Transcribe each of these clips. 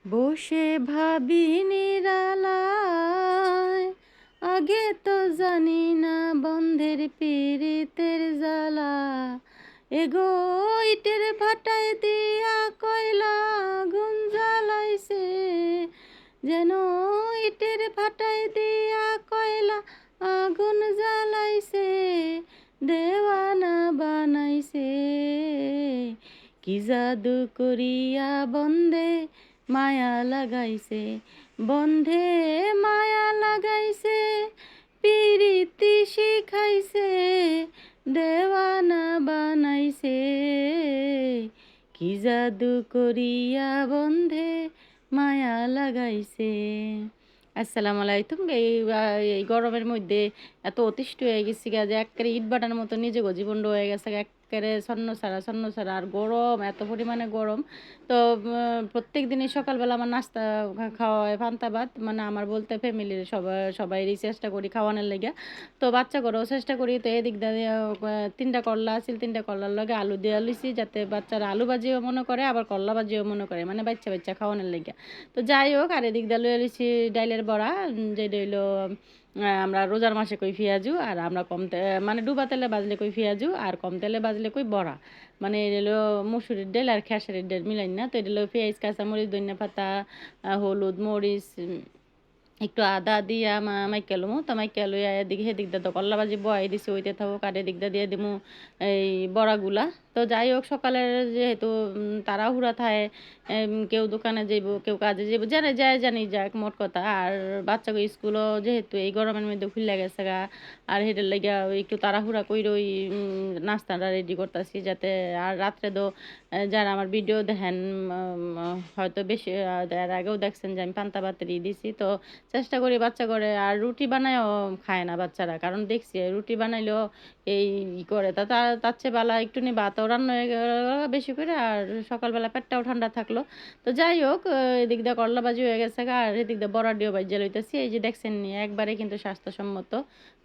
বসে ভাবি নিরালায়, আগে তো জানি না বন্ধের পীড়িতের জ্বালা। এগো ইটের ভাটায় দিয়া কয়লা আগুন জ্বালাইছে, যেন ইটের ভাটায় দিয়া কয়লা আগুন জ্বালাইছে, দেওয়ানা বানাইছে। কি জাদু করিয়া বন্ধে মায়া লাগাইছে, বন্ধে মায়া লাগাইছে, পিরিতি শিখাইছে, দেওয়ানা বানাইছে। কি জাদু করিয়া বন্ধে মায়া লাগাইছে। আসসালামু আলাইকুম। এই গরমের মধ্যে এত অতিষ্ঠ হয়ে গেছি গা যে একেবারে ইট ভাটার মতো নিজেকে জীবন হয়ে গেছে একেবারে ছন্ন ছাড়া। আর গরম, এত পরিমাণে গরম। তো প্রত্যেক দিনই সকালবেলা আমার নাস্তা খাওয়া হয় পান্তা ভাত, মানে আমার বলতে ফ্যামিলির সবাইরই চেষ্টা করি খাওয়ানোর লেগে। তো বাচ্চা করেও চেষ্টা করি। তো এদিক দিয়ে 3টা করলা আছিল, 3টা করলার লগে আলু দিয়ে লইছি, যাতে বাচ্চারা আলু ভাজিও মনে করে, আবার করলা ভাজিও মনে করে, মানে বাচ্চা বাচ্চা খাওয়ানোর লেগে। তো যাই হোক, আর এদিক দিয়ে লইয়া লইছি ডাইলের বড়া, যেটা হইলো আমরা রোজার মাসে কই পেঁয়াজু, আর আমরা মানে ডুবা তেলে বাজলে কই পেঁয়াজু, আর কম তেলে বাজলে কই বড়া। মানে এটা হলো মুসুরির ডাল আর খেসারির ডাল মিলাই না। তো এটা হলো পেঁয়াজ, কাঁচামরিচ, ধনিয়া পাতা, হলুদ, মরিচ, একটু আদা দিয়া মাইকা লমু। তো মাইকা লইয়া এদিকে সেদিক দিয়ে তো করলা ভাজি বয়াই দিছি, ওইতে থাকুক। আর এদিক দিয়ে দিমু এই বড়াগুলা। তো যাই হোক, সকালের যেহেতু তাড়াহুড়া থাকে, কেউ দোকানে যাইব, কেউ কাজে যাইব, জানি যাক মোট কথা। আর বাচ্চাকে স্কুলও যেহেতু এই গরমের মধ্যে খুলে গেছে গা, আর হেঁটের লাগিয়া একটু তাড়াহুড়া করে ওই নাস্তাটা রেডি করতেছি, যাতে আর রাত্রে তো যারা আমার ভিডিও দেখেন হয়তো বেশি এর আগেও দেখছেন যে আমি পান্তা ভাত দিছি। তো চেষ্টা করি বাচ্চা করে, আর রুটি বানায়ও খায় না বাচ্চারা, কারণ দেখছি রুটি বানাইলেও এই করে তার চেয়ে বেলা একটু ভাতও রান্না হয়ে গেল বেশি করে, আর সকালবেলা পেটটাও ঠান্ডা থাকলো। তো যাই হোক, এদিক দিয়ে করলা ভাজি হয়ে গেছে গা, আর এদিক দিয়ে বড়া ডিও ভাজি লইতেছি। এই যে দেখছেন নি, একবারে কিন্তু স্বাস্থ্যসম্মত,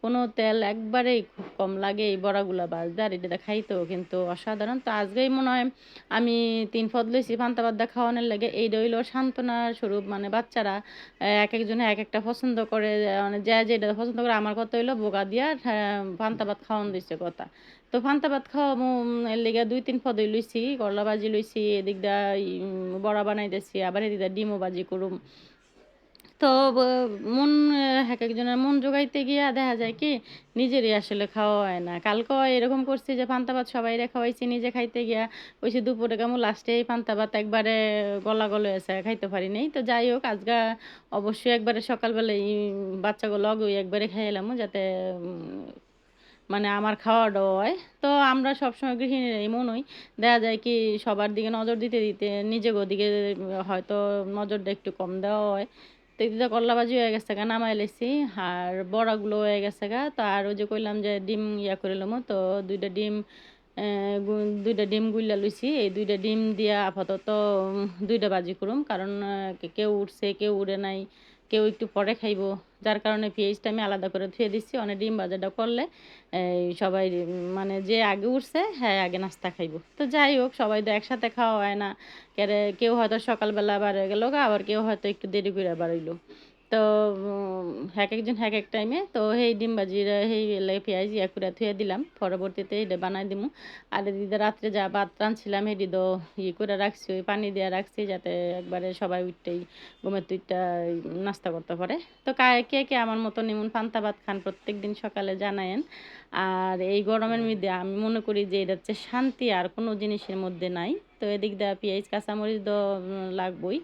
কোনো তেল একবারেই খুব কম লাগে এই বড়াগুলা ভাজতে, আর এটা খাইতেও কিন্তু অসাধারণ। তো আজকেই মনে হয় আমি 3 পদ লইছি পান্তা ভাত দিয়ে খাওয়ানোর লাগে। এইটা হইলো সান্ত্বনার স্বরূপ, মানে বাচ্চারা একেকজনে একেকটা পছন্দ করে, মানে যে যেটা পছন্দ করে। আমার কথা হইলো বোগা দিয়া পান্তা ভাত খাওয়ান দিছে কথা। তো পান্তা ভাত খাওয়ামু, এর লিগা 2-3 পদই লইছি, করলা ভাজি লইছি, এদিক দা বড়া বানাইতেছি, আবার এদিক দা ডিমও ভাজি করুম। তো ব মন একেকজনের মন জোগাইতে গিয়া দেখা যায় কি নিজেরই আসলে খাওয়া হয় না। কালকেও এরকম করছি যে পান্তা ভাত সবাইরে খাওয়াইছি, নিজে খাইতে গিয়া কইছি দুপুরে কেমন, লাস্টে এই পান্তা ভাত একবারে গলা গলে আছে, খাইতে পারি নাই। তো যাই হোক, আজকা অবশ্যই একবারে সকালবেলাই বাচ্চাগুলো লগে একবারে খাইলামু, যাতে মানে আমার খাওয়াটাও হয়। তো আমরা সবসময় গৃহিণীরা এমনই, দেখা যায় কি সবার দিকে নজর দিতে দিতে নিজেকে ওদিকে হয়তো নজরটা একটু কম দেওয়া হয়। তো এদিকে করলা ভাজি হয়ে গেছে গা, নামাই লেছি। আর বড়াগুলো হয়ে গেছে গা। তো আর ওই যে কইলাম যে ডিম করে লমু, তো 2টা ডিম 2টা ডিম গুইলা লইছি। এই 2টা ডিম দিয়া আপাতত 2টা ভাজি করুম, কারণ কেউ উঠছে, কেউ উড়ে নাই, কেউ একটু পরে খাইবো। যার কারণে পেঁয়াজটা আমি আলাদা করে ধুয়ে দিচ্ছি। অনেক ডিম ভাজাটা করলে সবাই মানে যে আগে উঠছে হ্যাঁ আগে নাস্তা খাইবো। তো যাই হোক, সবাই তো একসাথে খাওয়া হয় না। কেউ হয়তো সকালবেলা বাড়ি গেল গা, আবার কেউ হয়তো একটু দেরি করে বাড়াইলো। তো একেকজন একেক টাইমে তো সেই ডিম ভাজির সেই পেঁয়াজ করে থুয়ে দিলাম, পরবর্তীতে এটা বানাই দিমু। আর এদিকে রাত্রে যা ভাত রাঁধছিলাম সেটি তো করে রাখছি, ওই পানি দিয়ে রাখছি, যাতে একবারে সবাই উঠতেই ঘুমের তুইটা নাস্তা করতে পারে। তো কে কে আমার মতো এমন পান্তা ভাত খান প্রত্যেকদিন সকালে জানায়েন। আর এই গরমের মধ্যে আমি মনে করি যে এটা হচ্ছে শান্তি, আর কোনো জিনিসের মধ্যে নাই। তো এদিক দিয়ে পেঁয়াজ কাঁচামরিচ তো লাগবই।